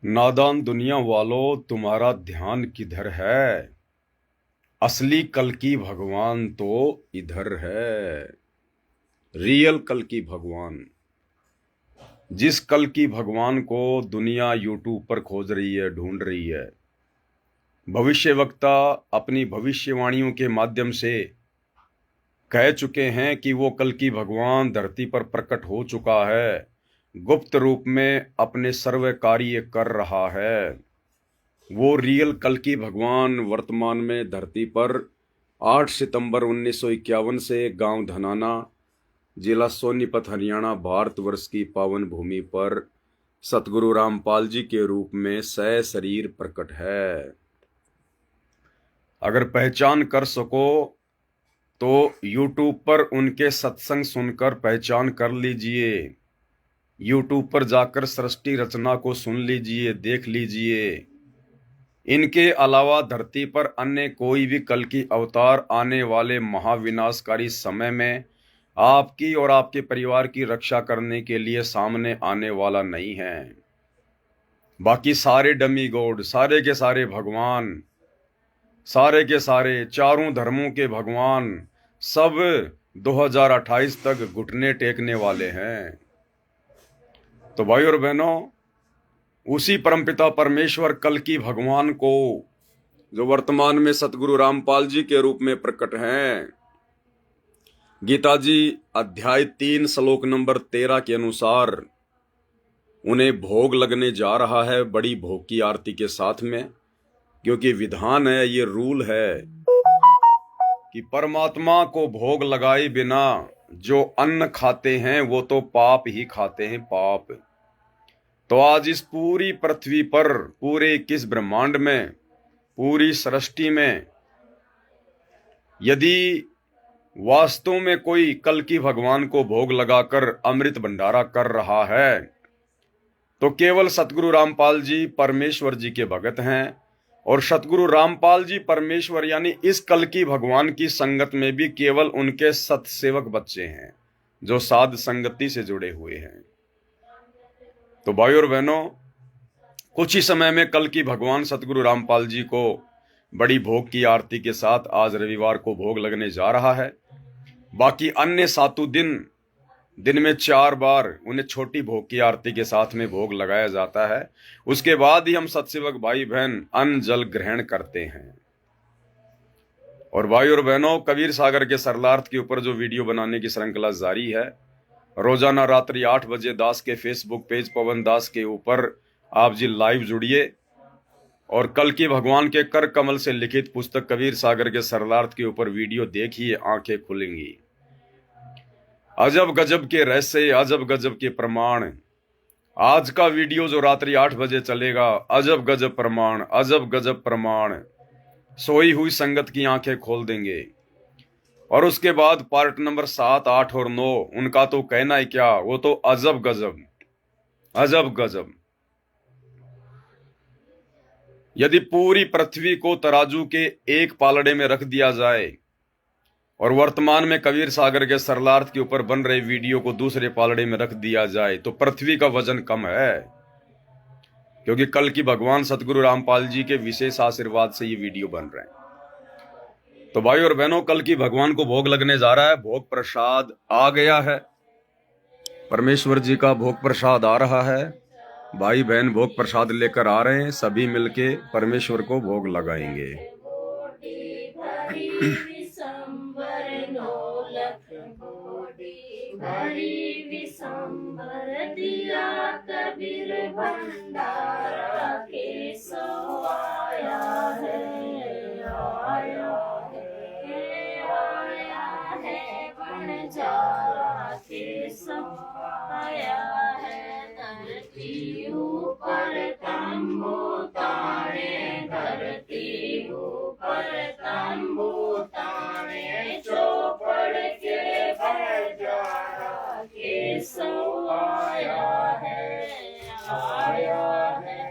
नादान दुनिया वालों, तुम्हारा ध्यान किधर है? असली कल की भगवान तो इधर है। रियल कल की भगवान, जिस कल की भगवान को दुनिया यूट्यूब पर खोज रही है, ढूंढ रही है। भविष्य वक्ता अपनी भविष्यवाणियों के माध्यम से कह चुके हैं कि वो कल की भगवान धरती पर प्रकट हो चुका है, गुप्त रूप में अपने सर्व कार्य कर रहा है। वो रियल कल की भगवान वर्तमान में धरती पर 8 सितंबर 1951 से गांव धनाना, जिला सोनीपत, हरियाणा, भारतवर्ष की पावन भूमि पर सतगुरु रामपाल जी के रूप में सशरीर प्रकट है। अगर पहचान कर सको तो यूट्यूब पर उनके सत्संग सुनकर पहचान कर लीजिए। यूट्यूब पर जाकर सृष्टि रचना को सुन लीजिए, देख लीजिए। इनके अलावा धरती पर अन्य कोई भी कल की अवतार आने वाले महाविनाशकारी समय में आपकी और आपके परिवार की रक्षा करने के लिए सामने आने वाला नहीं है। बाकी सारे डमी गॉड, सारे के सारे भगवान, सारे के सारे चारों धर्मों के भगवान सब 2028 तक घुटने टेकने वाले हैं। तो भाई और बहनों, उसी परमपिता परमेश्वर कल की भगवान को, जो वर्तमान में सतगुरु रामपाल जी के रूप में प्रकट हैं, गीता जी अध्याय 3 श्लोक नंबर 13 के अनुसार उन्हें भोग लगने जा रहा है, बड़ी भोग की आरती के साथ में। क्योंकि विधान है, ये रूल है कि परमात्मा को भोग लगाए बिना जो अन्न खाते हैं वो तो पाप ही खाते हैं, पाप। तो आज इस पूरी पृथ्वी पर, पूरे 21 ब्रह्मांड में, पूरी सृष्टि में यदि वास्तव में कोई कल की भगवान को भोग लगाकर अमृत भंडारा कर रहा है तो केवल सतगुरु रामपाल जी परमेश्वर जी के भगत हैं। और सतगुरु रामपाल जी परमेश्वर यानी इस कल की भगवान की संगत में भी केवल उनके सतसेवक बच्चे हैं, जो साध संगति से जुड़े हुए हैं। तो भाई और बहनों, कुछ ही समय में कल की भगवान सतगुरु रामपाल जी को बड़ी भोग की आरती के साथ आज रविवार को भोग लगने जा रहा है। बाकी अन्य 7 दिन में 4 बार उन्हें छोटी भोग की आरती के साथ में भोग लगाया जाता है। उसके बाद ही हम सतसेवक भाई बहन अन्न जल ग्रहण करते हैं। और भाई और बहनों, कबीर सागर के सरलार्थ के ऊपर जो वीडियो बनाने की श्रृंखला जारी है, रोजाना रात्रि 8 बजे दास के फेसबुक पेज पवन दास के ऊपर आप जी लाइव जुड़िए और कल की भगवान के कर कमल से लिखित पुस्तक कबीर सागर के सरलार्थ के ऊपर वीडियो देखिए, आंखें खुलेंगी। अजब गजब के रहस्य, अजब गजब के प्रमाण। आज का वीडियो जो रात्रि 8 बजे चलेगा, अजब गजब प्रमाण, अजब गजब प्रमाण सोई हुई संगत की आंखें खोल देंगे। और उसके बाद पार्ट नंबर 7, 8 और 9, उनका तो कहना ही क्या, वो तो अजब गजब, अजब गजब। यदि पूरी पृथ्वी को तराजू के एक पालड़े में रख दिया जाए और वर्तमान में कबीर सागर के सरलार्थ के ऊपर बन रहे वीडियो को दूसरे पालड़े में रख दिया जाए तो पृथ्वी का वजन कम है। क्योंकि कल की भगवान सतगुरु रामपाल जी के विशेष आशीर्वाद से ये वीडियो बन रहे हैं। तो भाई और बहनों, कल की भगवान को भोग लगने जा रहा है, भोग प्रसाद आ गया है, परमेश्वर जी का भोग प्रसाद आ रहा है। भाई बहन भोग प्रसाद लेकर आ रहे हैं, सभी मिलके परमेश्वर को भोग लगाएंगे। दिया कबीर भंडारा के सो आया है, आया है, आया है बंजारा के सो आया है। धरती ऊपर तंबू ताने, धरती ऊपर तंबू ताने, चौपड़ के बंजारा के सो आया है, आया है,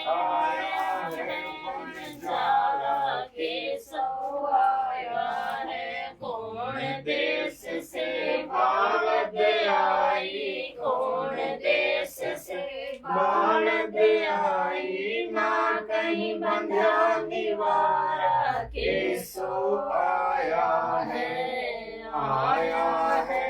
आया है बंजारा के सो आया है। कौन देश से भारत आई, कौन देश से भारत आई, ना कहीं बंध्या निवारा, केसो आया है, आया है,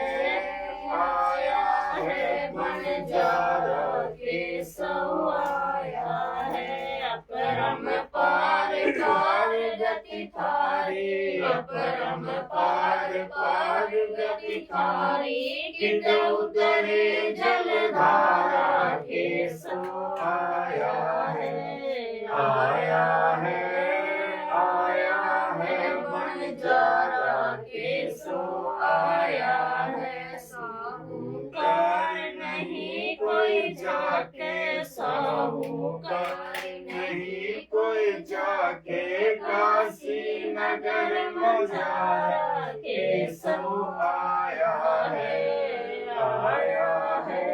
आया है बंजारा, केसो आया है। अपरम पार पार गति थारी, अपरम पार पार गति थारी, कित उतरे जलधारा, केसो आया है, आया है, आया है बंजारा, केसो आया है। साहूकार नहीं कोई जाके, साहूकार नहीं कोई जाके, काशी नगर मझारा, केसो आया है, आया है,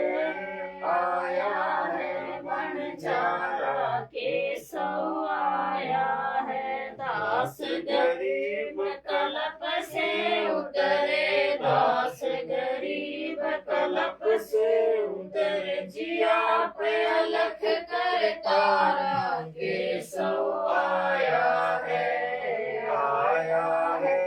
आया है बंजारा, केसो आया है। दास गरीब कलप से उतरे, दास गरीब कलप से उतरे, जिया पे अलख कर तारा, केसो आया है, आया है,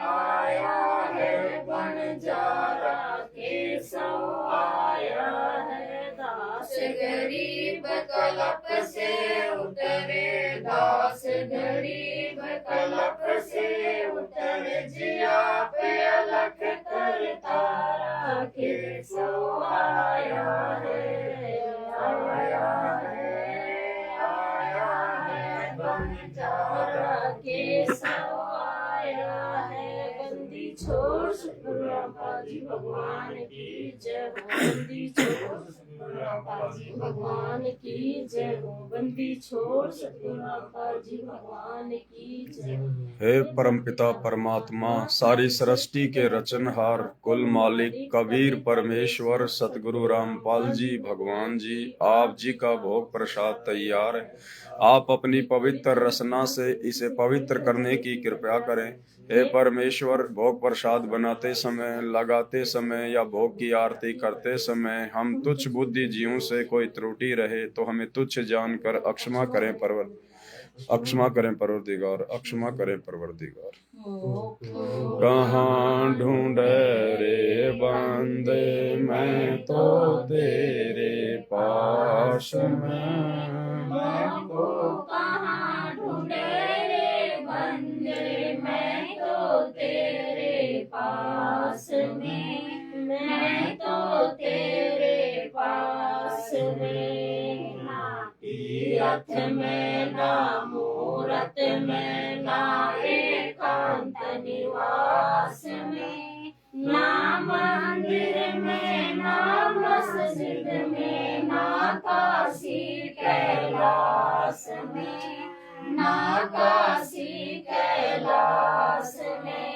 आया है बंजारा, केसो आया है। दास गरीब कलप से उतरे, दास गरीब कलप से उतरे, जिया पे अलख कर तारा, केसो आया है, आया है, आया है बंजारा, केसो आया है। बंदी छोड़ सतगुरु रामपाल जी भगवान की जय हो, बंदी छोड़ सतगुरु रामपाल जी भगवान की जय हो, बंदी छोड़ सतगुरु रामपाल जी भगवान की जय हो। हे परमपिता परमात्मा, सारी सृष्टि के रचनहार, कुल मालिक कबीर परमेश्वर सतगुरु रामपाल जी भगवान जी, आप जी का भोग प्रसाद तैयार है। आप अपनी पवित्र रसना से इसे पवित्र करने की कृपा करें। हे परमेश्वर, भोग प्रसाद बनाते समय, लगाते समय या भोग की आरती करते समय हम तुच्छ बुद्धि जीवों से कोई त्रुटि रहे तो हमें तुच्छ जानकर अक्षमा करें अक्षमा करें परवरदिगार, अक्षमा करें परवरदिगार। कहाँ ढूंढे रे बंदे, मैं तो तेरे पास में, कहाँ ढूंढे रे बंदे, मैं तो तेरे पास में, मैं तो तेरे पास में। ना तीरथ में, ना मूरत में, ना एकांत निवास में, ना मंदिर में, ना मस्जिद में, ना काशी कैलाश में, ना काशी कैलाश में।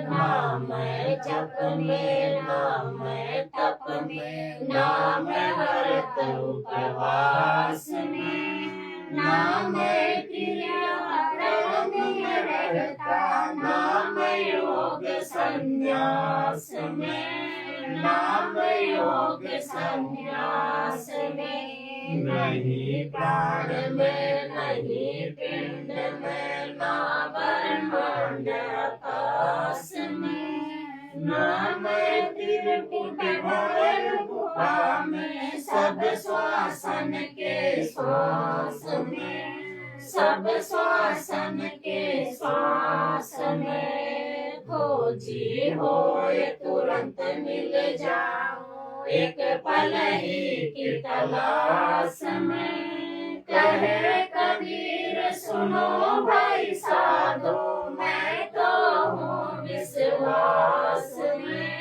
ना मैं जप में, ना मैं तप में, ना मैं व्रत उपवास में, ना मैं क्रिया कर्म में रहता, ना मैं योग संन्यास में, ना मैं योग संन्यास में। नहीं प्राण में, नहीं पिंड में, ना ब्रह्मांड आकाश में, ना मैं त्रिपुट भवर गुफा में, सब श्वासन के श्वास में, सब श्वासन के श्वास में। खोजी होए तुरंत मिल जाओ, एक पल ही की तलाश में। कहे कबीर सुनो भाई साधो, मैं तो हूँ विश्वास में,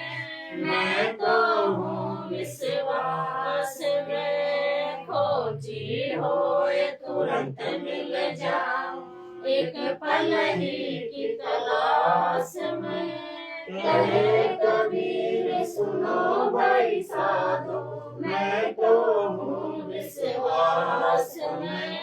मैं तो हूँ विश्वास में। खोजी होए तुरंत मिल जाओ, एक पल ही की तलाश में। कहे कबीर सुनो भाई साधो, मैं तो हूँ विश्वास में,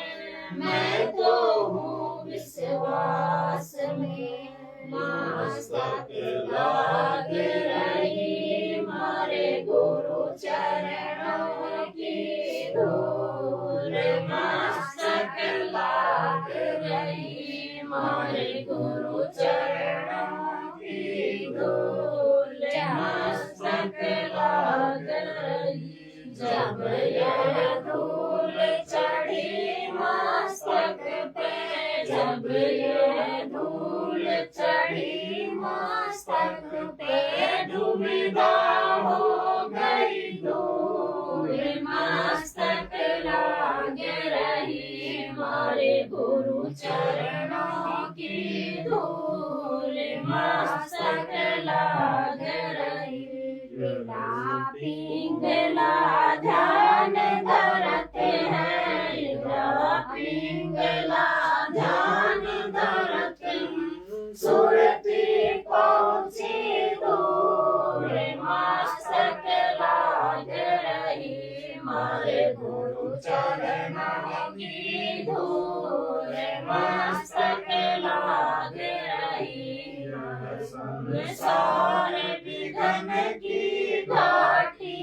मैं तो हूँ विश्वास में। मस्तक लाग रही मारे गुरु चरणों की धूल, यह धूल चढ़ी मस्तक पे, जब यह धूल चढ़ी मस्तक पे, दुविधा हो गई दूर, मस्तक लाग रही हमारे गुरु चरणों की धूल, मस्तक लाग रही। लीला पिंगला ध्यान धरते हैं, लीला पिंगला ध्यान धरते हैं, सुरती पहुंची दूर, मस्तक लाग रही हमारे गुरु चरणों की धूल, मस्तक लाग रही। संसार विघन की घाटी,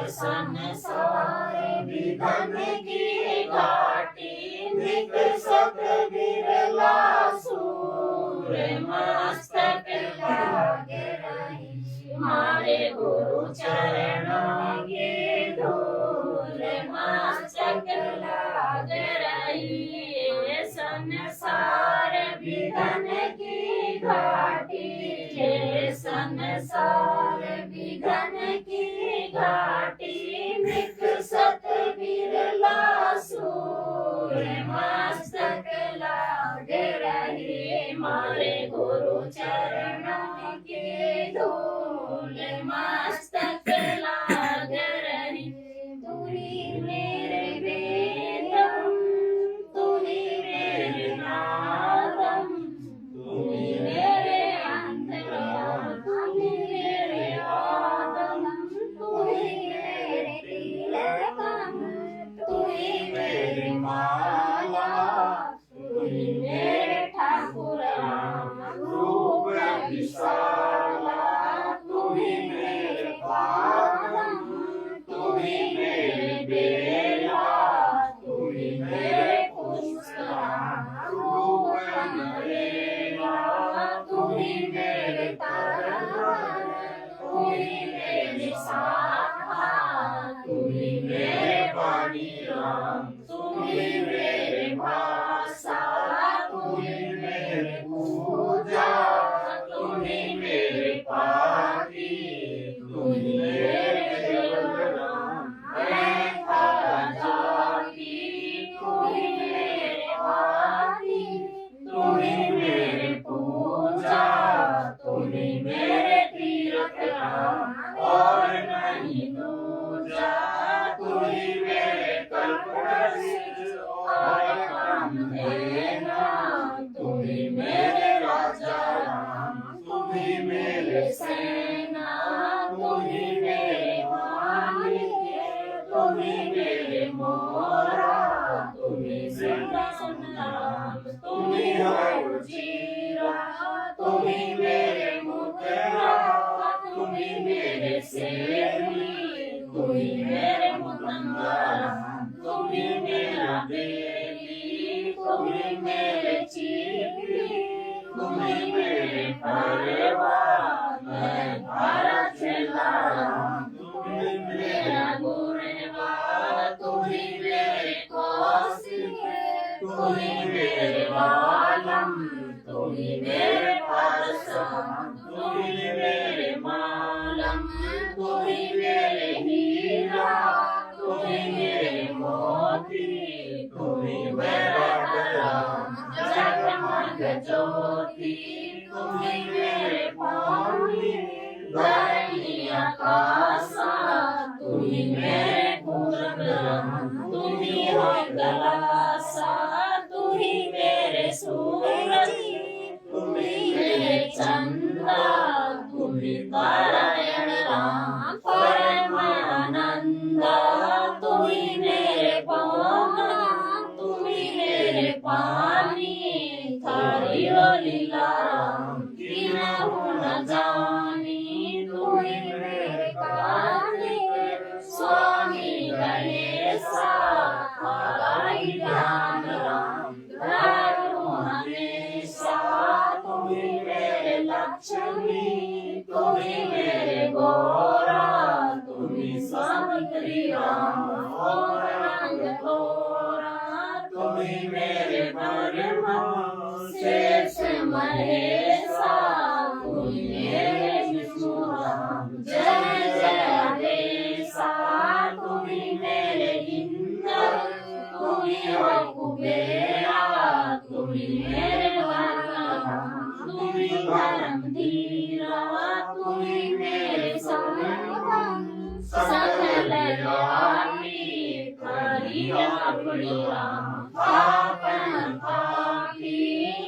संसार विघन की घाटी, निकसत विरला सूर, मस्तक लाग रही हमारे गुरु चरणों की धूल, मस्तक लाग रही। संसार विघन की घाटी, संसार विघन की घाटी, निकसत विरला सूर, मस्तक लाग रही हमारे गुरु चरणों की धूल, मस्तक लाग रही। तुही मेरे वेदम, तुही मेरे नादम, तुही मेरे अंतर्यामी, तुही मेरे आदम, तुही मेरे तिलकम, तुही मेरी माला, तुही मेरे ठाकुर रूप विशाला, तुही मेरे पादम, तुही मेरे बेला, तुही मेरे पुष्कर रूप नरेला, तुही मेरे तरवर, तुही मेरी शाखा, तुही मेरे वाणी राम, तुही मेरे भाषा, तुही मेरे पूजा, तुही मेरे पाती, तुही मेरे राम, मैं थारा जाति, तुही मेरे पाती, तुही मेरे पूजा, तुही मेरे तीर्थ राम, और नहीं दूजा, तुही मेरे कल्पवृक्ष और काम देना, तुही मेरे राजा राम, तुही मेरे सेना, तुही मेरे मालिक, तुही मेरे मोरा, तुही सिंहासन राम, तुही हो जीरा, तुही मेरे मुद्रा, तुही मेरे सेवी, तुही मेरे मुतंगा राम, तुही मेरा देवी, तुही मेरे चीपी, तुही मेरे परिवार, मैं थारा चेला राम, तुही मेरा गुरेवा, तुही मेरे कौशिक, तुही मेरे आलम, तुही मेरे परसम, तुही मेरे मालम, तुही मेरे हीरा, तुही मेरे मोती, तुही मेरा राम, जगमग ज्योति, तुही मेरे पानी, धरणी आकाशा, तुही मेरे पूरब राम, तुही हो गलासा, तुही मेरे सूरज, तुही मेरे चंदा, तुही नारायण राम, परमानंदा, तुही मेरे पाना, तुही मेरे पानी, थारी ओ लीला राम, किन्हु न जानी, तुही मेरे कार्तिक स्वामी गणेशा, थारा ही ध्यान राम, धरो हमेशा, तुही मेरे लक्ष्मी, तुही मेरे गौरा, तुही सावित्री राम, तुम्ही हो कुबेरा, तुम्ही मेरे बलराम, तुम्ही धर्मधीरा, तुम्ही मेरे संग, सकल ज्ञानी खरी अपनी राम, पापन पापी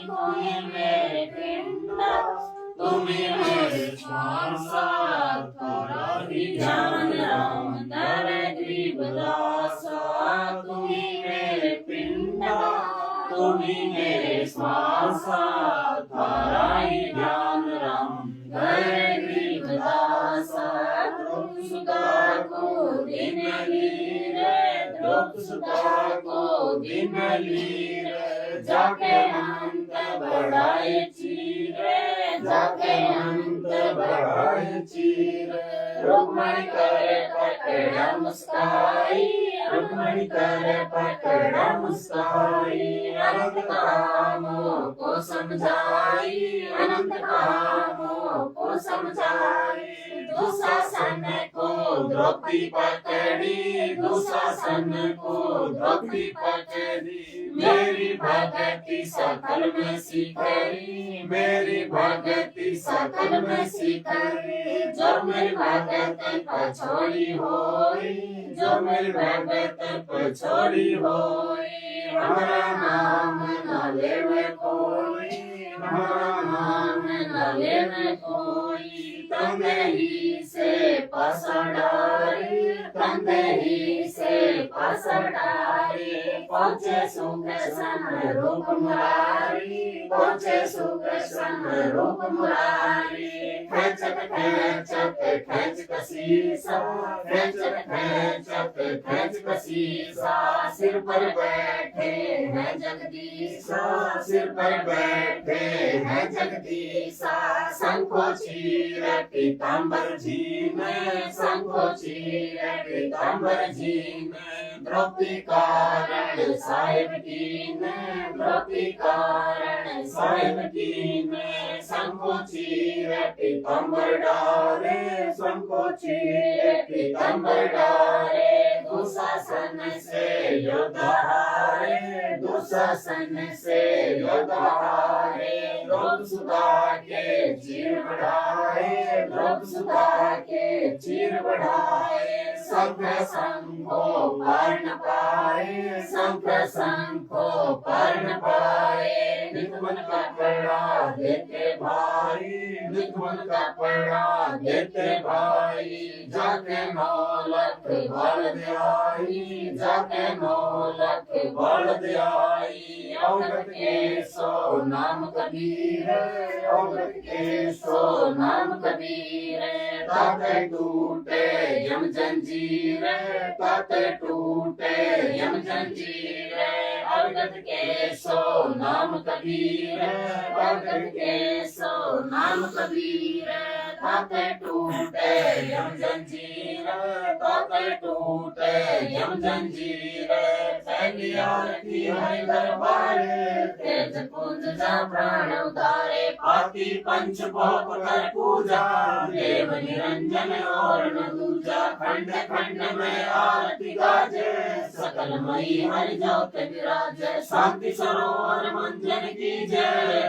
तुम्ही मेरे पिंड, तुम्ही मेरे सांसद करी जान राम, दर गरीब दासा तुम्ही मेरे पिंड, तुम्ही मेरे सांसद कराई जान राम, दर गरीब दासा दुख सुधा को दिन लीरे, दुख सुधा को दिन लीरे, जाके अंत बढ़ाए चीरे, जाके अंत बढ़ाए चीरे, रुक्मणी करे पकड़ा मुस्काई, रुक्मणी करे पकड़ा मुस्काई, अनंत कामों को समझाई, अनंत कामों को समझाई, दुशासन को द्रौपदी पकड़ी, दुशासन को द्रौपदी पकड़ी, मेरी भक्ति सकल में सिखरी, मेरी भक्ति सकल में सिखरी, जो मेरी भक्ति पछोड़ी होई, जो मेरी भक्ति पछोड़ी होई, हमारा नाम न लेवे कोई, हमारा नाम न लेवे कोई, तंदे ही से पसड़ारी, तंदे ही से पसड़ारी, पहुँचे सुख सन रूप मुरारी, पहुँचे सुख सन रूप मुरारी, खेचत खेचत खेच कसीसा, खेचत खेचत खेच कसीसा, सिर पर बैठे हैं जगदीशा, सिर पर बैठे हैं जगदीशा, शंखो चीर पीताम्बर जीने, शंखो चीर पीताम्बर जीने, द्रौपदी कारण साहिब कीने, द्रौपदी कारण साहिब कीने, शंखो चीर पीताम्बर डारे, शंखो चीर पीताम्बर डारे, दुशासन से योद्धा हारे, दुशासन से योद्धा हारे, द्रौपदी सुधा के चीर बढ़ाए, द्रौपदी सुधा के चीर बढ़ाए, शंख शंखो पार न पाए, शंख शंखो पार न पाए, नितमन का पड़ा देते भाई, नितमन का पड़ा देते भाई, जाके नौलख बल दियाई, जाके नौलख बल दियाई, औरत के सो नाम कबीर, औरत के सो नाम कबीर, ताते टूटे यम जंजीर, ताते टूटे यम जंजीर, औरत के सो नाम कबीर, औरत के सो नाम कबीर, ताते टूटे यम जंजीर, ताते टूटे यम जंजीर, पहली आरती हरि दरबारे, तेज पुंज जा प्राण उतारे, पाती पंच भोग कर पूजा, देव निरंजन और न दूजा, खंड खंड में आरती गाजे, सकल मई हरि ज्योत विराजे, शांति सरोवर मंजन कीजे,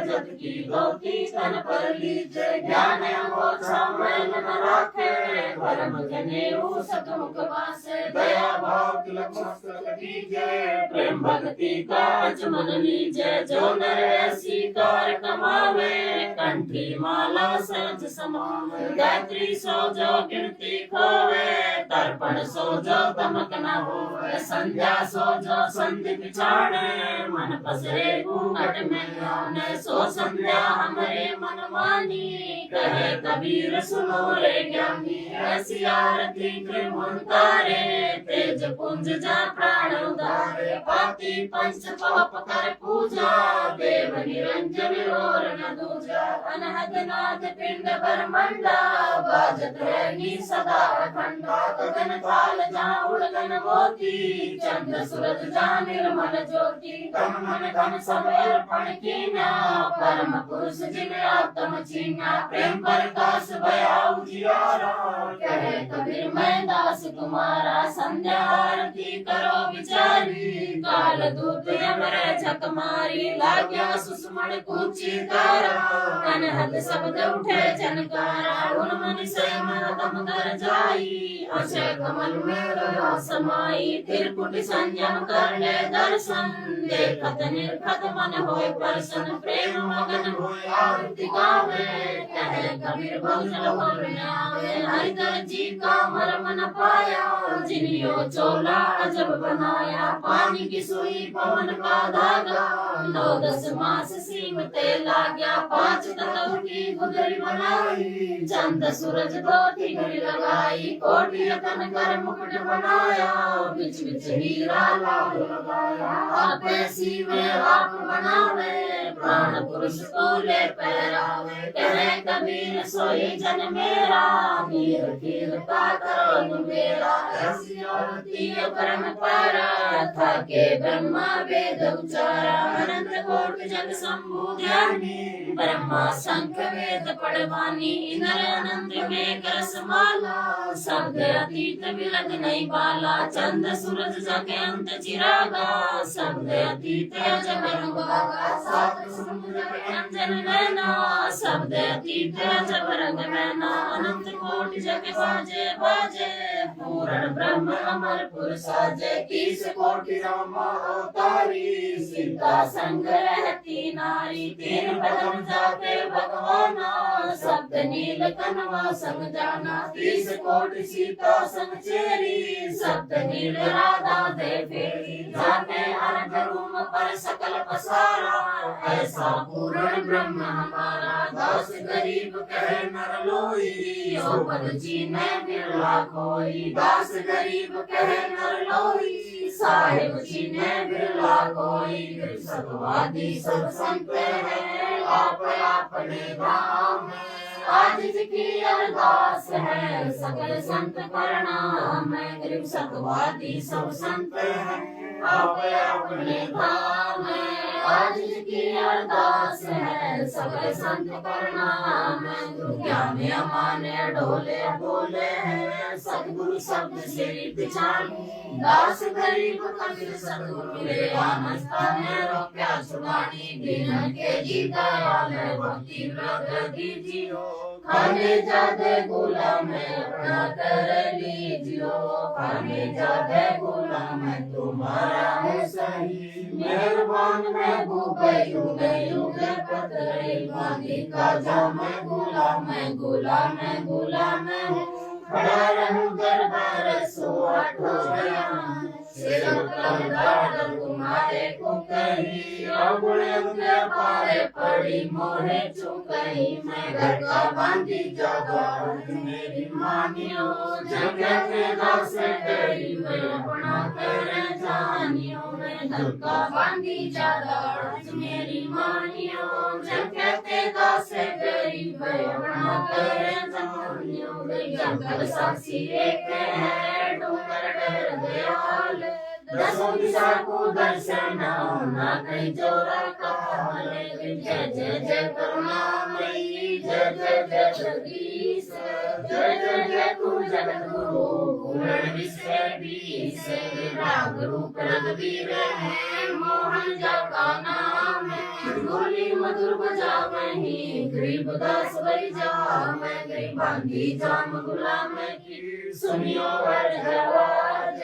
जत की गौती तन पर लीजे, ज्ञान अंगोछा मैल न राखे, धर्म जनेऊ सतमुख वासे, दया भाव तिलक मस्तक कीजे, प्रेम भक्ति का अचमन लीजे, जो नर ऐसी कार कमावे, कंठी माला सहज समावे, गायत्री सो जो कीर्ति खोवे, तर्पण सो जो तमक न होवे, संध्या सो जो संधि पिछाड़े, मन पसरे घूंघट में आने, सो संध्या हमारे मन मानी, कहे कबीर सुनो रे ज्ञानी, ऐसी आरती त्रिभुवन तारे, तेज पुंज जा प्राण उदारे, पाती पंच पाप कर पूजा, देव निरंजन और न दूजा, अनहद नाद पिंड ब्रह्मंडा, बाजत रहेगी सदा अखंडा, गगन काल जा उड़गन मोती, चंद्र सूरज जा निर्मल ज्योति, तन मन धन सब अर्पण कीना, परम पुरुष जिन आत्म चीना, प्रेम प्रकाश भया उजियारा, कहे कबीर मैं दास तुम्हारा, संध्या आरती करो विचारी, काल दूत यमरे झक मारी लाग्या सुषमण कूची तारा अनहद शब्द उठे झनकारा उन मन से दम कर जाई अक्षय कमल में रहा समाई त्रिपुट संयम कर ले दर्शन देखत निर्खत मन होय प्रसन्न प्रेम मगन होय आरती गावे कहे कबीर बहुजन बोल आवे हरिधर जी का मर्म न पाया जिनियो चोला अजब बनाया पानी की सुई पवन का धागा 9-10 मास सीम ते लाग्या 5 तत्व की गुदरी बनाई चंद सूरज दो ठिगरी लगाई कोटि रतन कर मुकुट बनाया बिच बिच हीरा लाल लगाया आपे सीवे आप बनावे प्राण पुरुष को ले पहरावे कहे कबीर सोई जन मेरा मीर कीर का करो मेरा ऐसी औरती परम पारा था के ब्रह्मा वेद उचारा अनंत कोटि जग शंभु ध्यानी ब्रह्मा शंख वेद पढ़वानी इंद्र अनंत में कर समाला शब्द अतीत विरत नहीं बाला चंद सूरज जगे अंत चिरागा शब्द अतीत जब बागा सात समुद्र अंजन नैना शब्द अतीत जब रंग मैना अनंत कोटि जग बाजे बाजे पूर्ण ब्रह्म अमर पुरुष साजे 30 कोटि रामा अवतारी सीता संग रहती नारी 3 बदन जाते भगवाना शब्द नील कनवा संग जाना 30 कोटि सीता संग चेरी शब्द नील राधा दे फेरी जाते अर्ध रूम पर सकल पसारा ऐसा पूर्ण ब्रह्म हमारा दास गरीब कहे नर लोई यो पद जीने बिरला कोई दास गरीब कहे नर लोई साहिब जीने बिरला कोई सतवादी सब संत है आप अपने धाम आज की अरदास है सकल संत प्रणाम है गरीब सतवादी सब संत है आप अपने धाम आज की अरदास है सकल संत प्रणाम ज्ञान अमाने डोले बोले हैं सतगुरु शब्द श्री पिछानी दास गरीब कबीर सतगुरु मिले आनस्ता में रोक्या सुनानी दिन के जी दयाल भक्ति व्रत दीजियो खाने जादे गुलाम अपना कर लीजियो खाने जादे गुलाम तुम्हारा है सही मेहरबान महबूब युग युग पतरे बांधी का जाम गुलाम गुलाम गुलाम खड़ा रहूं दरबार सो आठो बयान तुम्हारे को कही अवगुण पारे पड़ी मोहे चुकई मैं घर का बांधी जागा मेरी मानियो जगत के दास गई मैं अपना कर जानियो मैं घर का बांधी जागा मेरी मानियो जगत के दास गई मैं अपना कर जानियो जगत साक्षी एक है डूंगर डर दयाल दसों दिशा को दर्शन ना कहीं जोरा कमल जय जय जय करुणामयी जय जय जय जगदीश जय जय जय तू जगत गुरु पूर्ण विश्व बीस राग रूप रघुवीर है मोहन जा का नाम है मुरली मधुर बजा मही गरीब दास बरी जा मैं गरीब बांधी जाम गुलाम की सुनियो वर्जवाज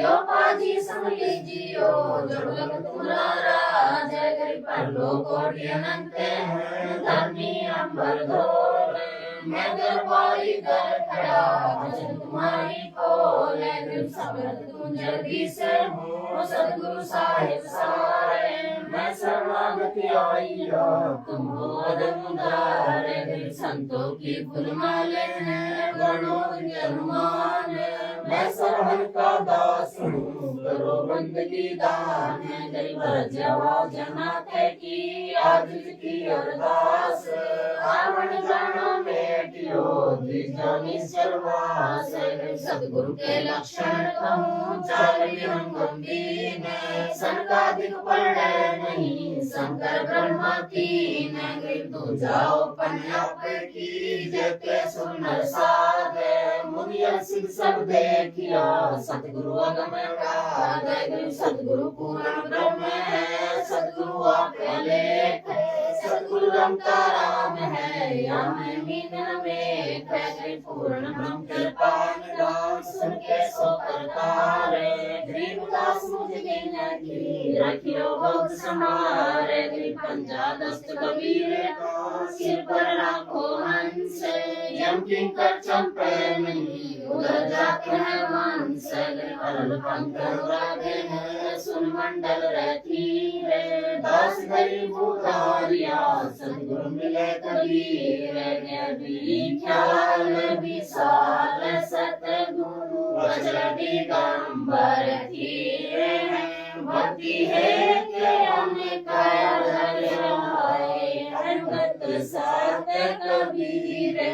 यो पाजी समली जियो जड़लक तुम्हारा जय गरीब पर लोकोटि अनंत है धर्मी अंबर धोल मैं दरबारी दर खड़ा भजन तुम्हारी बोल गरीब समर्थ तुम जगदीश हो सतगुरु साहिब सारे मैं शरणागति आई तुम हो अदमुदार गरीब संतों की फुलमाले हैं गणों के अनुमान मैं सरहन का दास हूँ करो बंदगी दान गरीब जवाब जनाते की आज की अरदास आवण जानो बेटियो द्विजो निश्चलवास सतगुरु के लक्षण कहूँ चाल विहंग गंभीर संकाधिक पढ़े नहीं शंकर ब्रह्मा तीन गरीब तू जाओ पन्याप की जते सुनर साध मुनिया सिद्ध सब देखिया सतगुरु अगम का गए सतगुरु पूर्ण ब्रह्म है, सतगुरु आप लेख है, सतगुरु रमता राम है, या मैं मीन में गए पूर्ण ब्रह्म कृपान दान सुन के सो करतारे, गरीबदास मुझ गिन की रखियो बहुत समारे, गरीब पंजा दस्त कबीर सिर पर राखो हंस, यम किंकर चंपे नहीं उधर जाते हैं वंश, अरल पंख उड़ाते हैं सुन मंडल रहती रे, दास गरीब उधारिया सतगुरु मिले कबीर, भी ख्याल विशाल सतगुरु अचल दिगंबर धीरे हैं, भक्ति है के अनेक अनुगत सत कबीर है,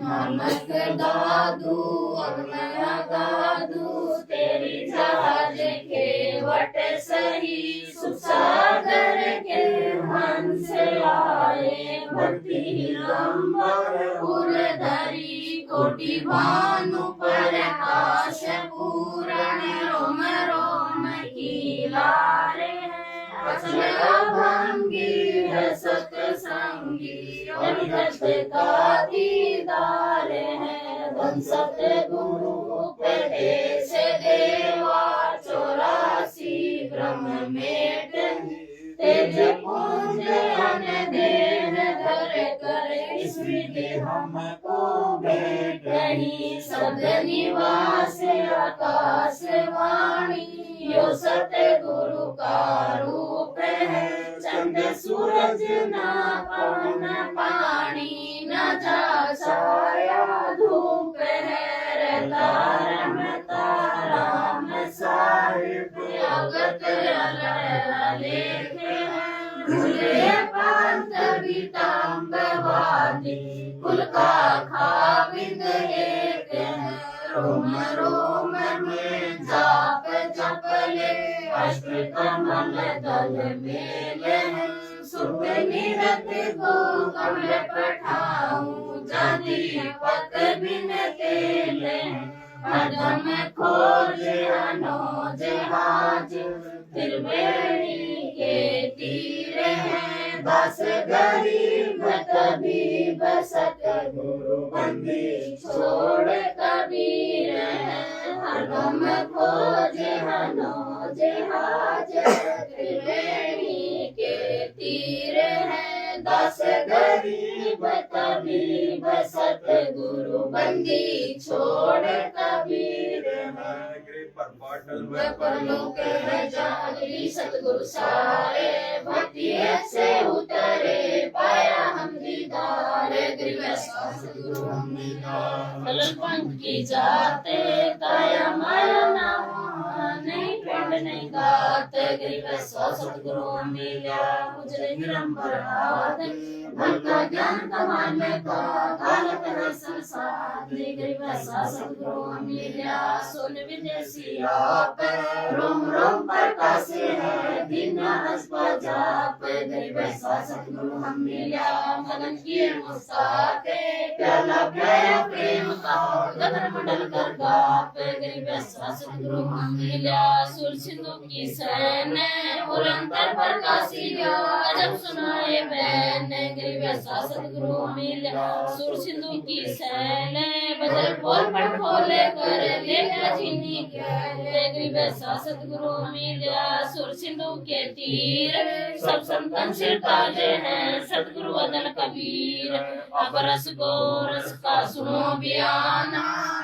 नानक दादू अब नया दादू तेरी जहाज के वट सही, सुख सागर के हंस आए, भक्ति लंबर उर धरी कोटि भानु प्रकाश पूरण, रोम रोम की लारे अचल भंगी है सत्संगी, अनिरत का दीदार है, धन सतगुरु उपदेश देवा 84 ब्रह्म मेट, तेज पुंज अन देन धर कर इस विधि हमको भेंट नहीं, शब्द निवास आकाश वाणी यो सतगुरु का रूप है, चंद सूरज न पवन पानी न जा छाया धूप है, रहता रमता राम साहिब अगत लेख है, भूले पांत बीताम्बवादी कुल का खाविंद एक है, रोम रोम में जाप जपले अष्ट कमल दल मेले हैं, सुख निरत को कमल पठाऊं जानी पत बिन तेले, अदम खोज अनोज हाज त्रिवेणी के तीरे हैं, बस गरीब कबीब सतगुरु बंदी छोड़ कबीर है, अदम खोज अनोज हाज त्रिवेणी के तीरे हैं, दस गरीब कबीब सतगुरु बंदी छोड़ कबीर है, परलोक है जागरी सतगुरु सारे, भक्ति से उतरे पाया हम दीदार, गरीब सतगुरु हम मिला पंख की जाते काया माया नाम नहीं पिंड नहीं गात, गरीब सतगुरु हम मिला उजले निरंबर हाथ, धन का ज्ञान कमाने का कालत है संसार, गरीब सतगुरु हम मिला सुन विदेशी आप रोम रोम प्रकाश है दिन हंसपा जाप, गरीब सतगुरु हम मिला मगन किए मुस्ताके प्याला प्याया प्रेम का गगन मंडल कर गाप, गरीब सतगुरु हम मिला सुर सिंधु की सैन उलंतर प्रकाशिया जब सुनाए बैन, गरीब सतगुरु हम मिला सुर सिंधु की सैन बजर बोल पर खोले कर लेकर चीनी गरीब सतगुरु मिला सुर सिंधु के तीर, सब संतन सिर ताजे हैं सतगुरु अदल कबीर, अब रस को रस का सुनो बयाना,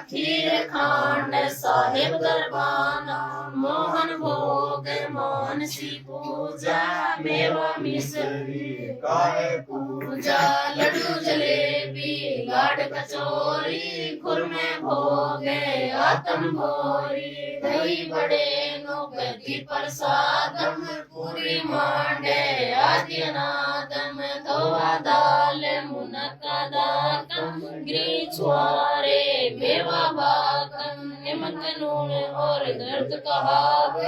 खीर खांड साहिब दरबाना, मोहन भोग मोहन सी पूजा, मेवा मिश्री गाय पूजा, लड्डू जलेबी लाड कचौरी खुरमे भोगे आतम भोरी, दही बड़े नौकरी प्रसादम पूरी मांडे आदि अनादम, धोआ दाल मुनक्का दाकम ग्री छुआरे मेवा बाकम, नमक नून और दर्द कहाव,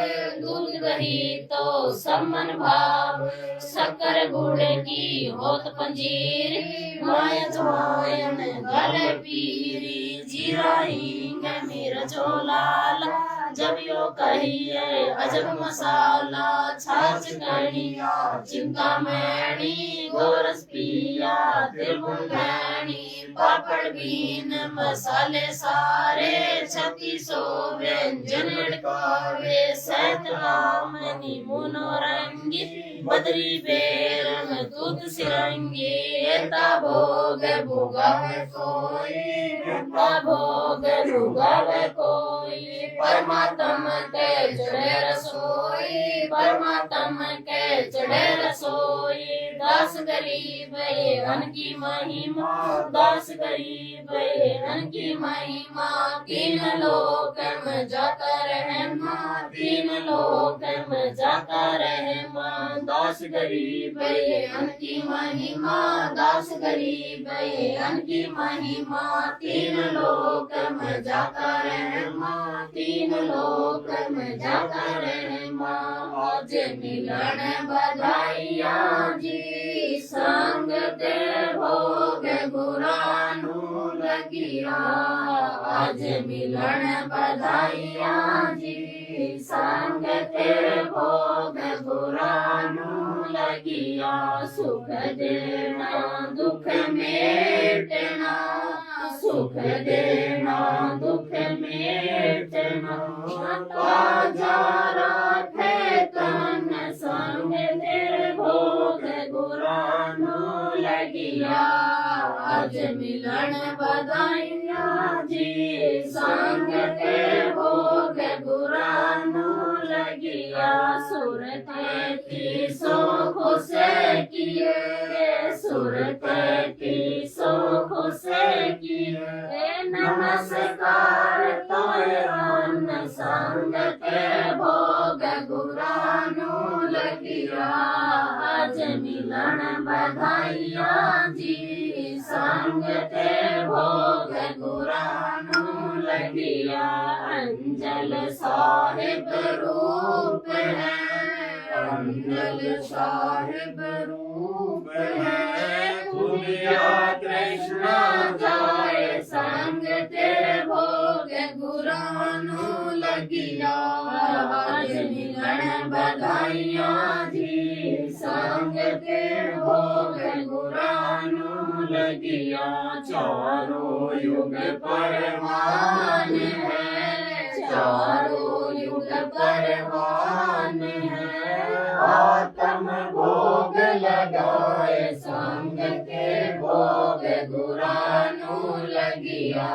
दूध दही तो सम्मन भाव, शक्कर गुड़ की होत पंजीर, माय जवायन गल पीरी, जीरा हींग मिर्च लाल जब यो कहिए अजब मसाला छाछ कणिया चिंका मैणी गोरस पिया त्रिभुवन घैणी पापड़ बीन मसाले सारे 3600 व्यंजन लड़कावे सैत रामनी मनोरंगी बदरी बेरम दूत सिरंगी एता भोग भोगावे कोई एता भोग भोगावे कोई परमात्मा के चढ़े रसोई परमात्मा के चढ़े रसोई दास गरीब ये अन की महिमा दास गरीब ये अन की महिमा तीन लोक में जाता रहमा तीन लोक में जाता रहमा दास गरीब ये अन की महिमा दास गरीब ये अन की महिमा तीन लोक में जाता रहमा तीन लोक में जाता रहमा आज मिलन बधाइया जी संग ते भोग गुरानु लगिया आज मिलन बधाइया जी संग ते भोग गुरानु लगिया सुख देना दुख मेटना सुख देना दुख मेटना ताजा राखे तन संग तेरे भोग गुरानु लगिया आज मिलन बधाइया जी संग तेरे भोग गुरानु लगिया सुरते की सो खुश किए सुरते की सो खुश किए नमस्कार तोय अन्न संग तेरे भोग गुरानु लगिया आज मिलन बधाइया जी संग तेरे भोग गुरानु लगिया अंजल साहिब रूप है अंजल साहिब रूप है खुदिया कृष्ण जाए संग तेरे भोग गुरानु लगिया आज मिलन बधाइया जी संग तेरे भोग गुरानु लगिया चारों युग परवान है चारों युग परवान है आत्म भोग लगाए संग के भोग गुरानु लगिया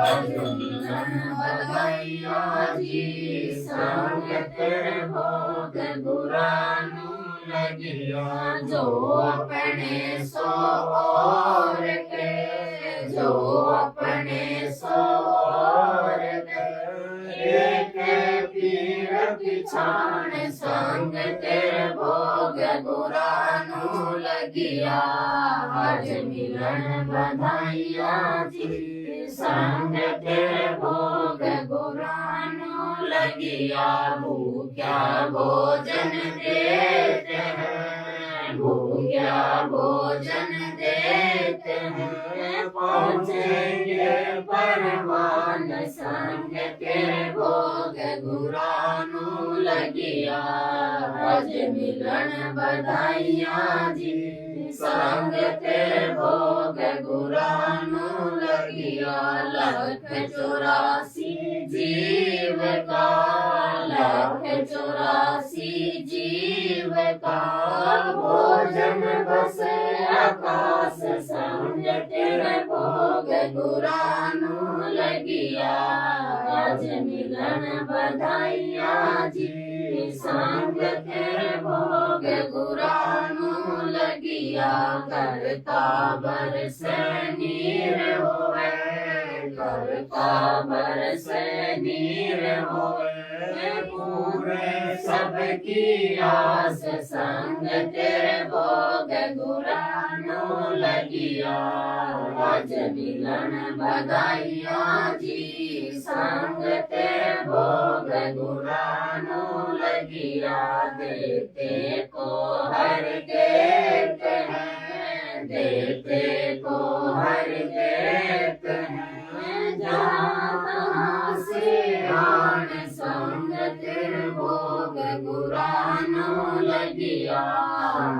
आज मिलन बधाइया जी संग के भोग गुरानु लगिया जो अपने सो और के जो अपने सो और के एक पीर पिछाण संग तेरे भोग गुरानु लगिया आज मिलन बधाइया जी संग तेरे भोग गुरानु लगिया भूख्या भोजन देते हैं भूख्या भोजन देते हैं पहुँचेंगे परमान संग तेरे भोग गुरानु लगिया आज मिलन बधाइया जी संग तेरे भोग गुरानु लगिया 184 जीव का 184 जीव का भोजन बसे आकाश संग तेरे भोग गुरानु लगिया आज मिलन बधाइया जी संग तेरे भोग गुरानु लगिया करता बरस नीर होवे करता बरस नीर होवे पूरे सबकी आस संग तेरे भोग गुरानु लगिया आज मिलन बधाइया जी संग तेरे भोग गुरानु लगिया देते को हर देते हैं देते को हर देते हैं जहाँ तहाँ से आन गुरानो लगिया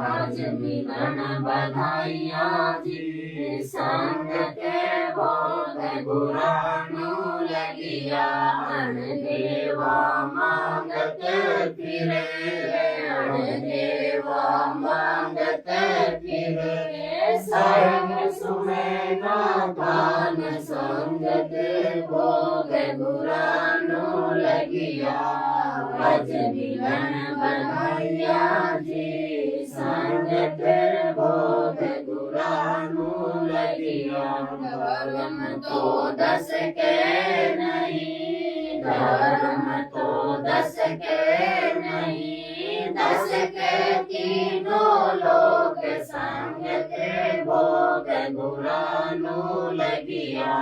आज मिलन बधाइया जी संग के भोग गुरानो लगिया अन देवा मांगते फिरे अन देवा मांगते फिरे सर्व सुने ना दान संग के भोग गुरानो लगिया आज मिलन बधाइया जी संग के भोग गुरानो लगिया धर्म तो दस के नहीं धर्म तो दस के नहीं दस के तीनों लोग संग के भोग गुरानो लगिया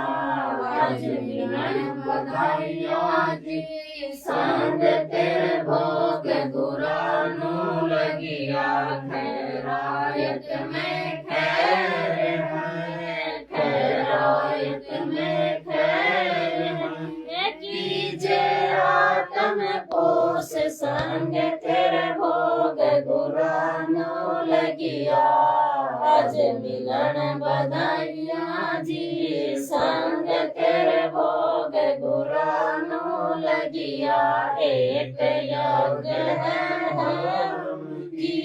आज मिलन बधाइया जी संग के भोग गुरानो लगिया खैरायत में खैर है खैरायत में खैर है कीजे आत्म पोष संग तेरे भोग गुरानो लगिया आज मिलन बधाइया जी संग तेरे भोग गुरानो लगिया एक यज्ञ है धर्म की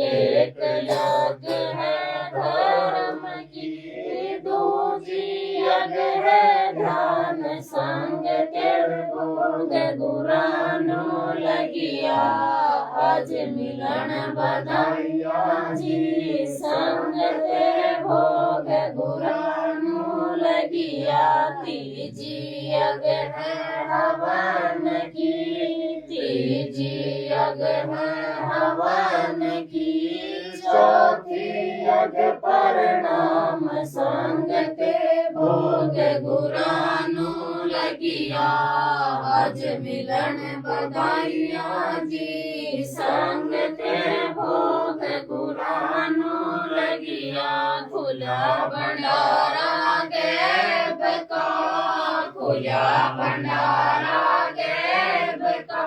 एक यज्ञ है धर्म की दूजी यज्ञ है ध्यान संग तेरे भोग गुरानो लगिया आज मिलन बधाइया जी संग तेरे भोग गुरानो लगिया तीजी यज्ञ है हवन की तीजी यज्ञ है हवन की चौथी यज्ञ प्रणाम संग के भोग गुरानो लगिया आज मिलन बधाइया जी संग के भोग गुरानो लगिया खुला भंडारा गैब का खुला भंडारा गैब का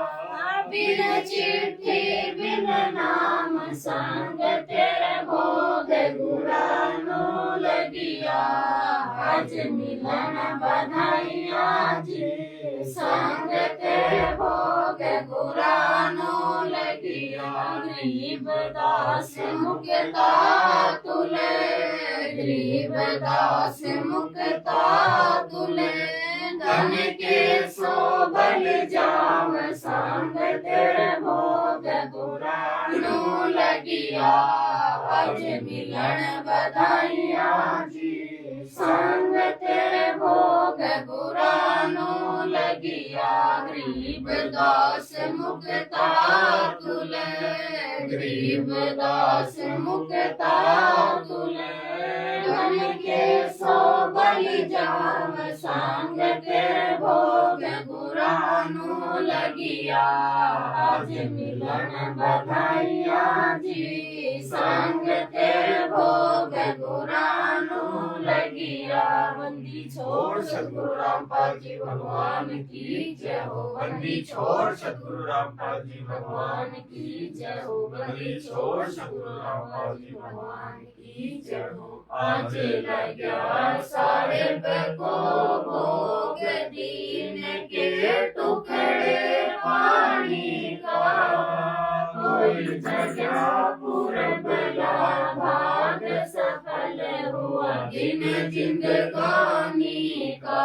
बिन चिट्ठी बिन नाम संग तेरे भोग गुरानो लगिया आज मिलन बधाइया जी संग तेरे भोग गुरानो लगिया गरीब दास मुक्ता तुले गरीब दास मुक्ता तुले धन के सोबल जाम संग तेरे भोग गुरानो लगिया आज मिलन बधाइया जी संग तेरे भोग गुरानो लगिया गरीब दास मुक्ता तुले गरीब दास मुक्ता तुले धन के सोबल जाम संग तेरे भोग गुरानो लगिया आज मिलन बधाइया जी संग तेरे भोग गुरानो लगिया बंदी छोड़ सतगुरु रामपाल जी भगवान की जय हो बंदी छोड़ सतगुरु रामपाल जी भगवान की जय हो बंदी छोड़ सतगुरु रामपाल जी भगवान की जय हो आज लग्या साहेब को भोग दीन के टुकड़े पानी का कोई जगह पूरबला भाग सफल हुआ दिन जिंदगानी का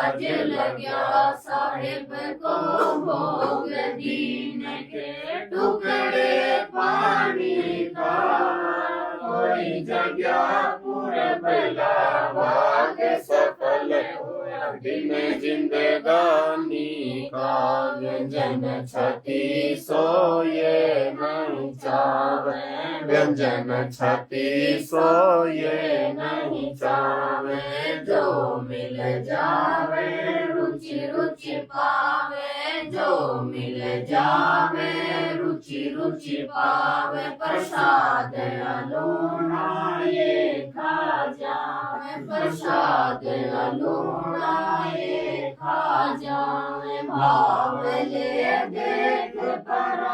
आज लग्या साहेब को भोग दीन के टुकड़े पानी का कोई जगह पूरबला भाग सफल हुआ दिन जिंदगानी का व्यंजन छठी सोए नहीं चावे व्यंजन छठी सोए नहीं चावे जो मिल जावे रुचि रुचि पावे जो मिल जावे रुचि रुचि पावे प्रसाद अलूना ये खा जावे प्रसाद अलूना ये खा जावे भाव ले देख परा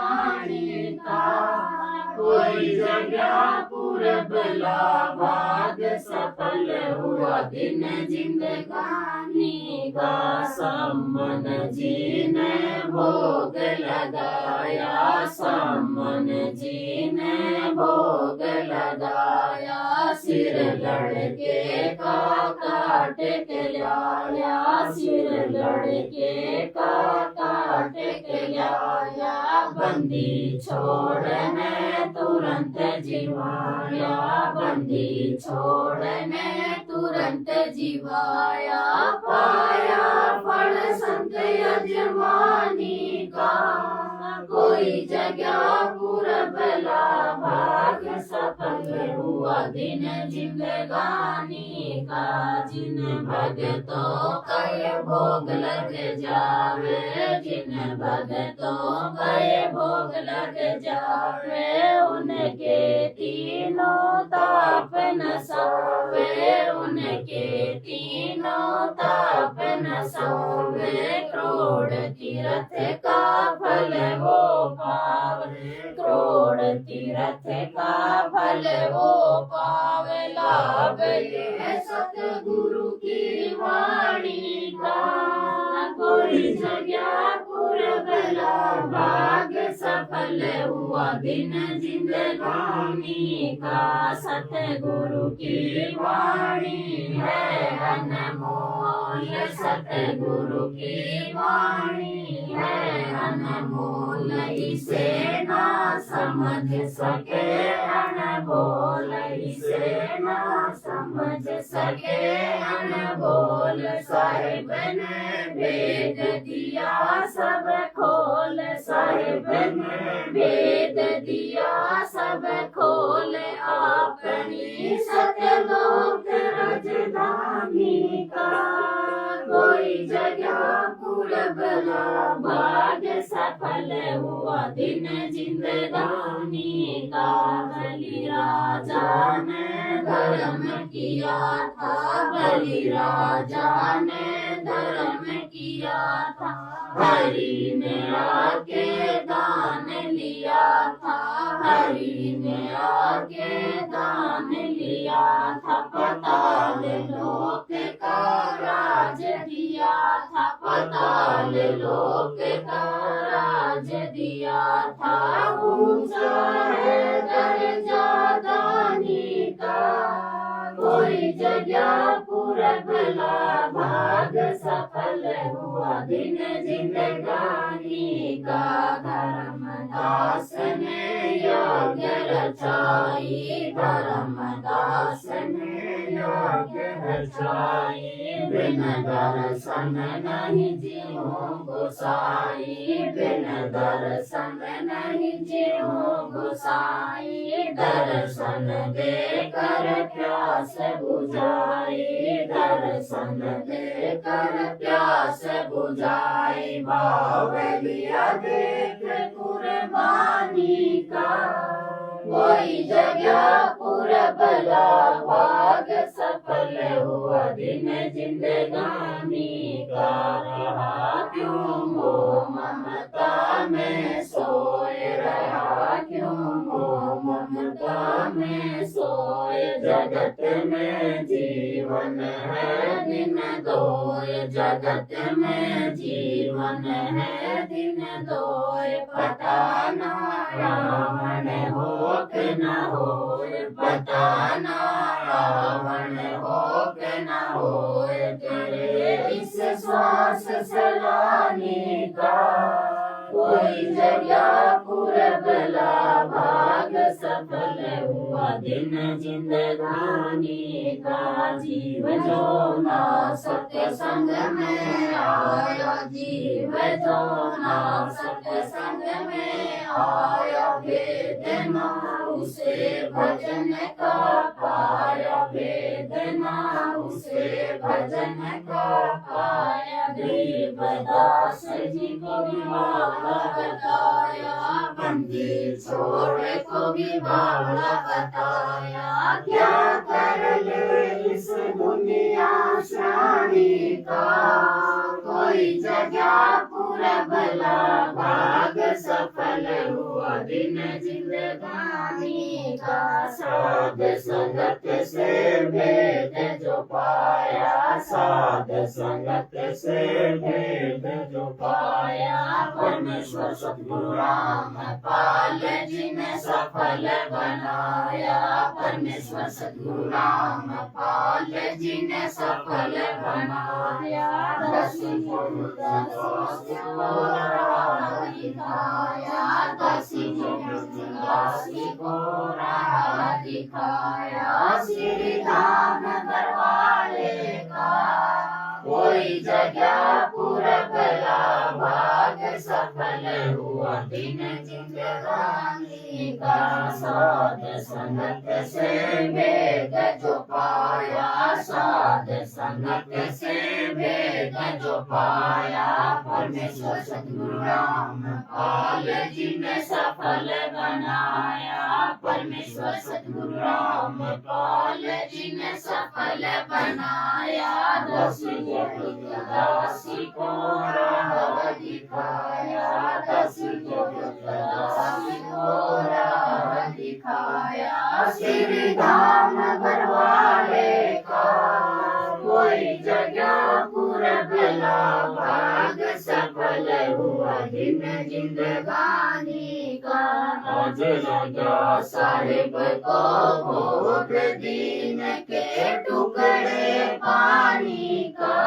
जगह पूरब ला भाग सफल हुआ दिन जिंदगानी का सम्मन जी ने भोग लगाया सम्मन जी ने भोग लगाया सिर लड़के का काट के लाया सिर लड़के का काट के लाया बंदी छोड़ने तुरंत जीवाया बंदी छोड़ने तुरंत जीवाया पाया फल संत यजमानी का कोई जगह पूरब ला भाग सफल हुआ दिन जिंदगानी का जिन भगतों का ये भोग लग जावे जिन भगतों का ये भोग लग जावे उनके तीनों ताप नसावे उनके तीनों ताप नसावे करोड़ तीर्थ का फल वो पावे करोड़ तीर्थ का फल वो पावे लाभ ये सतगुरु की वाणी का कोई जगह पूरब ला भाग सफल हुआ दिन जिंदगानी का सतगुरु की वाणी है अनमोल सतगुरु की वाणी है अनमोल इसे ना समझ सके अनमोल इसे ना समझ सके अनमोल साहिब ने वेद दिया सब खोल साहिब ने वेद दिया सब खोल अपनी सतलोक राजधानी का कोई जगह पूरब ला भाग सफल हुआ दिन जिंदगानी का बलि राजा ने धर्म किया था बलि राजा ने धर्म किया था हरि ने आके दान लिया था हरि ने आके दान लिया था पाताल लोक का राज दिया था पाताल लोक का राज दिया था ऊंचा है दर्जा दानी का कोई जगह पूरब ला भाग सफल हुआ दिन जिंदगानी का धर्मदास ने यज्ञ रचाई धर्मदास ने यज्ञ रचाई बिन दर्शन नहीं जीव गोसाई बिन दर्शन नहीं जीव गोसाई दर्शन देकर प्यास बुझाई दर्शन देकर प्यास बुझाई बावलिया देख कुर्बानी का कोई जगह पूरब ला भाग सफल हुआ दिन जिंदगानी का रहा क्यों मोह ममता में सोए रहा क्यों मोह ममता में सोए जगत में जीवन है दिन दोय जगत में जीवन है दिन दोय पता ना रावण हो के न होए पता ना रावण हो के न होए तेरे इस श्वास सलानी का कोई जगह पूरब ला भाग सफल हुआ दिन जिंदगानी का जीव जो ना सत्संग में आया जीव जो ना सत्संग में आया भेद ना उसे भजन का पाया भेद ना उसे भजन का पाया गरीबदास जी को विवाह बताया बंदी छोड़ को विवाह बताया क्या कर ले इस दुनिया श्रानी का कोई जगह पूरब ला भाग सफल हुआ दिन जिंदगानी का साध संगत से भेद जो पाया साध संगत से भेद जो पाया परमेश्वर सतगुरु राम पाल जी ने सफल बनाया परमेश्वर सतगुरु राम पाल जी ने सफल बनाया दसी को दिखाया दसी को राह दिखाया श्री धाम बरवाले का कोई जगह पूरबला भाग सफल हुआ दिन जिंदगानी का साध संगत से भेद जो पाया साध संगत से भेद जो पाया परमेश्वर सतगुरु राम पाल जी ने सफल बनाया परमेश्वर सतगुरु राम पाल जी ने सफल बनाया दासी को राह दिखाया दासी को राह दिखाया श्री धाम बरवाले का कोई जगह पूरबला भाग सफल हुआ दिन जिंदगानी का आज लगा साहिब को भोग दीन के टुकड़े पानी का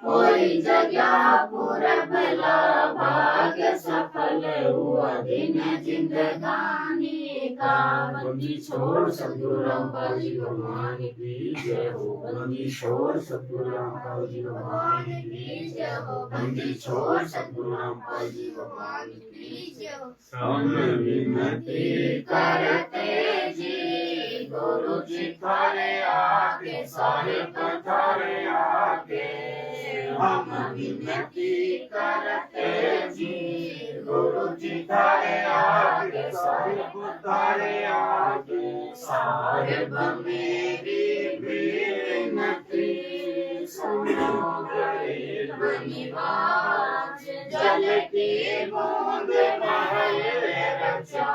कोई जगह पूरबला भाग सफल हुआ दिन जिंदगानी का बंदी छोड़ सतगुरु रामपाल जी भगवान की जय हो बंदी छोड़ सतगुरु रामपाल जी भगवान की जय हो बंदी छोड़ सतगुरु रामपाल जी भगवान की जय हो हम विनती करते जी गुरु जी थारे आगे साहिब थारे आगे हम विनती करते जी गुरु जी थारे आगे साहिब थारे आगे साहिब मेरी विनती सुनो गरीब निवाज जल की बूंद महल रचा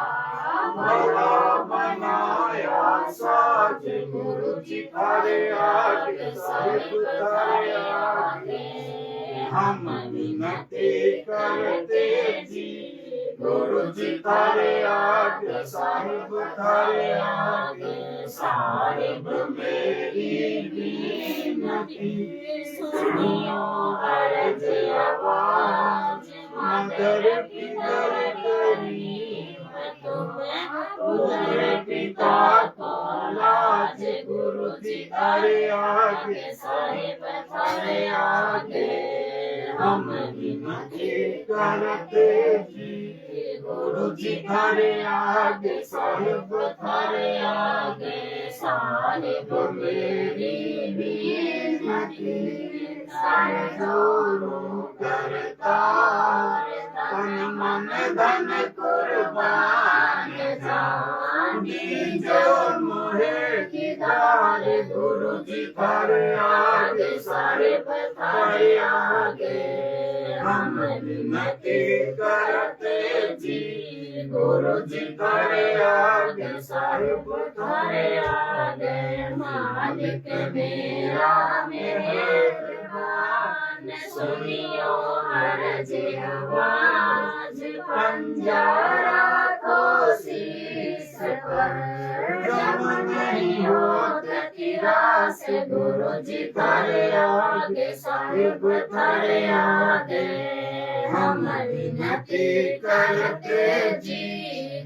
भला बनाया साज गुरु जी थारे आगे साहिब थारे आगे हम विनती करते जी गुरु जी थारे आगे साहिब थारे आगे साहिब मेरी विनती सुनियो अर्ज आवाज मगर पितर गरीब तुम्हें पुत्र पिता को लाज गुरु जी थारे आगे साहिब थारे आगे हम विनती करते जी गुरु जी थारे आगे साहिब थारे आगे साहिब मेरी विनती सारे जोरू करतार तन मन धन कुर्बान जानी जो मोहे किदार गुरु जी थारे आगे साहिब थारे आगे हम विनती करते जी गुरु जी थारे आगे साहिब थारे आगे मालिक मेरा मेहरबान सुनियो अर्ज आवाज पंजारा को शीश पर जब नहीं होत किरास गुरु जी थारे आगे साहिब थारे आगे हम विनती करते जी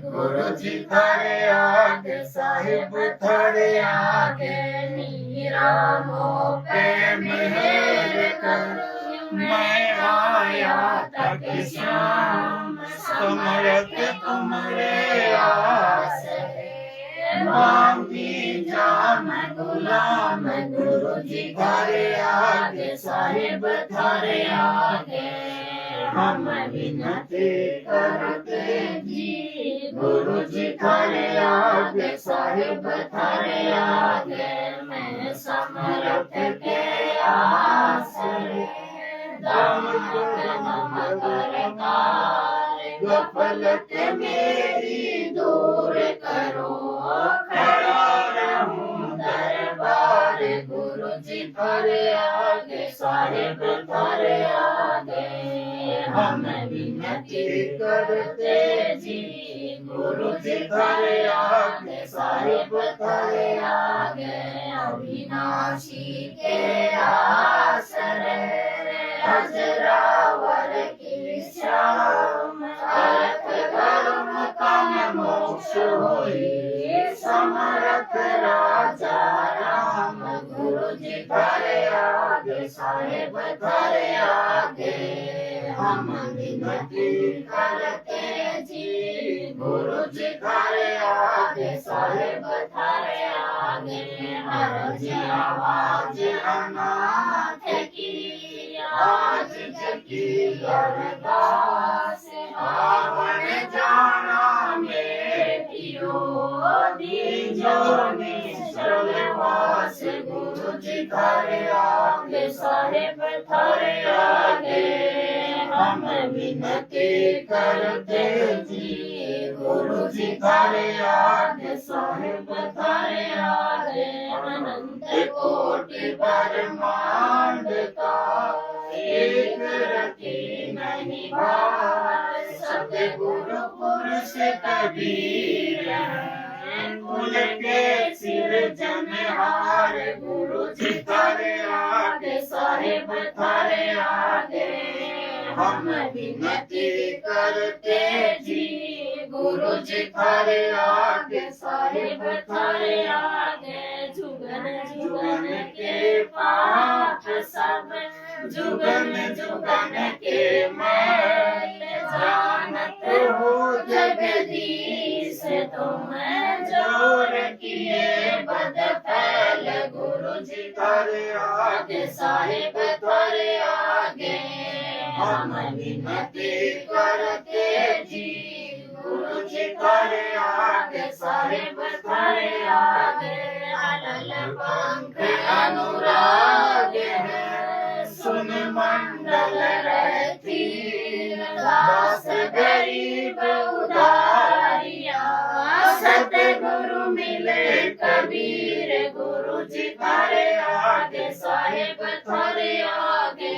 गुरु जी थारे आगे साहिब थारे आगे मीरा मोह पे मेहर कर मैं आया तक श्याम समरत तुम्हारे आस मांगी जाम गुलाम गुरु जी थारे आगे साहिब थारे आगे हम विनती करते जी गुरु जी थारे आगे साहिब थारे आगे मैं समरथ के आसरे दामन करतार गफल हालत मेरी दूर करो, खड़ा रहूं दरबार गुरु जी थारे आगे, साहिब थारे आगे हम विनती करते जी, गुरु जी थारे आगे, साहिब थारे आगे अविनाशी के आसरे अजरावर की श्याम, अर्थ धर्म का मोक्ष होई, समर्थ राजा राम गुरु जी थारे आगे, साहिब थारे आगे हम विनती करते जी, गुरु जी थारे आगे, साहिब थारे आगे हर आवाज अनाथ की, आज जगी अरदास आवन जाना में पियो, दीजो निश्चल वास गुरु जी थारे आगे, साहिब थारे आगे हम विनती करते जी, गुरु जी थारे आगे, साहिब थारे आगे अनंत कोटि ब्रह्मांड का एक रति नहीं भार, सतगुरु पुरुष कबीर कुल के सिरजनहार गुरु जी थारे आगे, साहिब थारे आगे हम विनती करते जी, गुरु जी थारे आगे, साहिब थारे आगे जुगन जुगन के पाप सब, जुगन जुगन के मैल जानत हो जगदीश, तुम जोर किए बद फैल गुरु जी थारे आगे, साहिब थारे आगे हम विनती करते जी, गुरु जी थारे आगे, साहिब थारे आगे अलल पंख अनुराग है, सुन मंडल रहती दास गरीब उदारिया, सतगुरु मिले कबीर गुरु जी थारे आगे, साहिब थारे आगे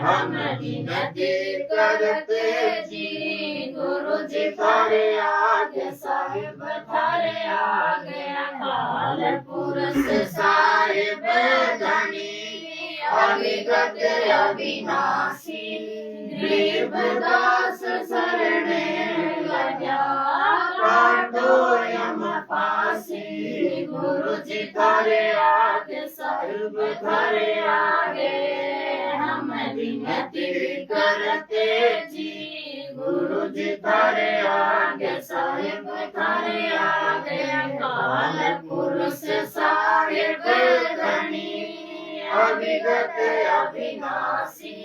हम विनती करते जी, गुरु जी थारे आगे, साहिब थारे आगे अकाल पुरुष साहिब धनी, अविगत अविनाशी गरीबदास शरणे लग्या, काटो यम फांसी गुरु जी थारे आगे, साहिब थारे आगे हम विनती करते जी, गुरु जी थारे आगे, साहिब थारे आगे अकाल पुरुष साहिब धनी, अविगत अविनाशी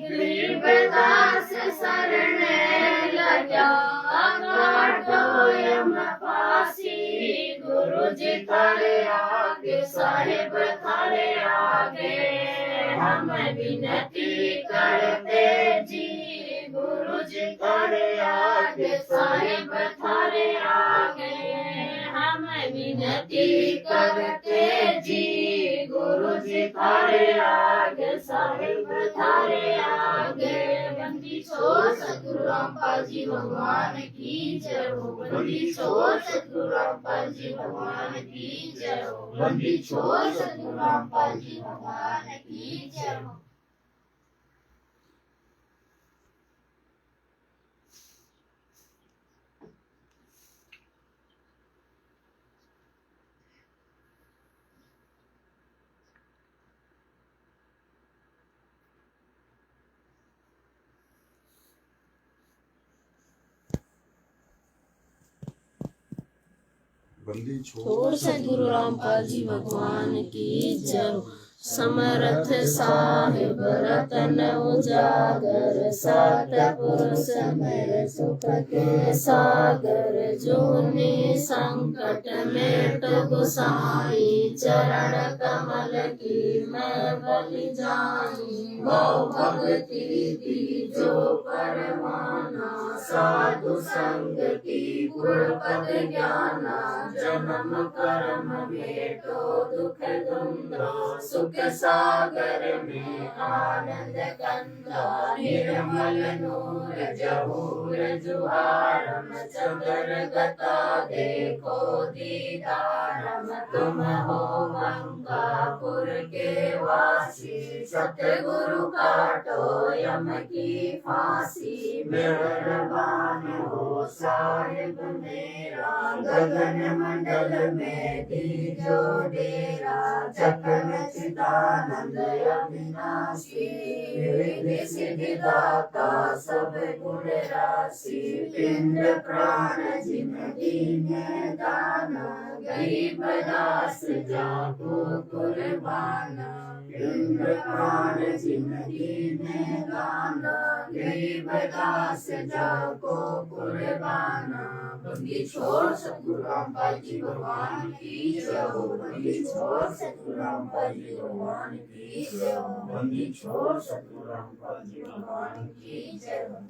गरीबदास शरण लग्या, काटो यम फांसी गुरु जी थारे आगे, साहिब थारे आगे हम विनती करते जी, गुरु जी थारे आगे, साहिब थारे आगे हम विनती करते जी, गुरु जी थारे आगे, साहिब थारे आगे बंदी छोड़ सतगुरु रामपाल जी भगवान की जय हो, बंदी छोड़ सतगुरु रामपाल जी भगवान की जय हो, बंदी छोड़ सतगुरु रामपाल जी भगवान की जय हो। बंदी छोड़ सतगुरु रामपाल जी भगवान की जय हो, समर्थ साहिब रतन उजागर, सात पुरुष मेरे सुख के सागर, जूनी संकट मेट गुसाई, चरण कमल की मैं बलि जाई। बहु भक्ति की जो परवाना, साधु संग की गुरपद ज्ञाना, जन्म कर्म भेटो दुख दुंदो, सुख सागर में आनंद कंदा, निर्मल नूर जहूर जुहारम, चतर गता देखो दीदारम, तुम हो गंगापुर के वासी, सतगुरु काटो यम की फांसी। मेहरबान हो साहिब मेरा, गगन मंडल में दीजो डेरा, चक्र चिदानंद अविनाशी, रिद्धि सिद्धि दाता सब गुण राशि, पिंड प्राण जिनकी ने दाना, गरीब दास जाको कुर्बाना, पिंड प्राण जिनकी ने दाना, गरीब दास जाको कुर्बाना। बंदी छोड़ सतगुरु रामपाल जी भगवान की जय हो, बंदी छोड़ सतगुरु रामपाल जी भगवान की जय हो, बंदी छोड़ सतगुरु रामपाल जी भगवान की जय हो।